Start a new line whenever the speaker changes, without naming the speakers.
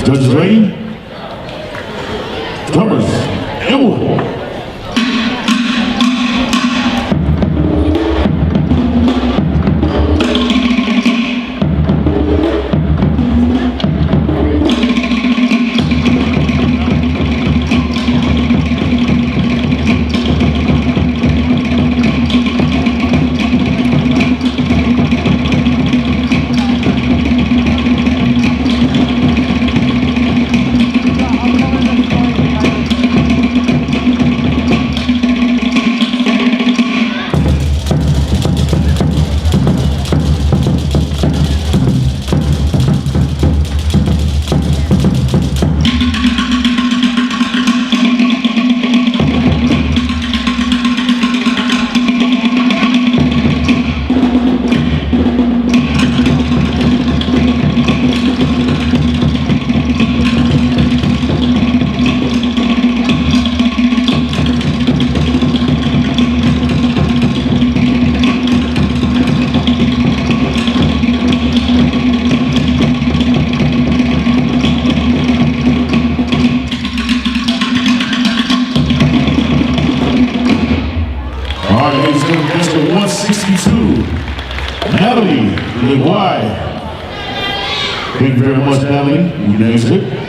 Judges ready? Drummers, everyone. That's the 162. Nathalie, really wide. Thank you very much, Nathalie. You can exit.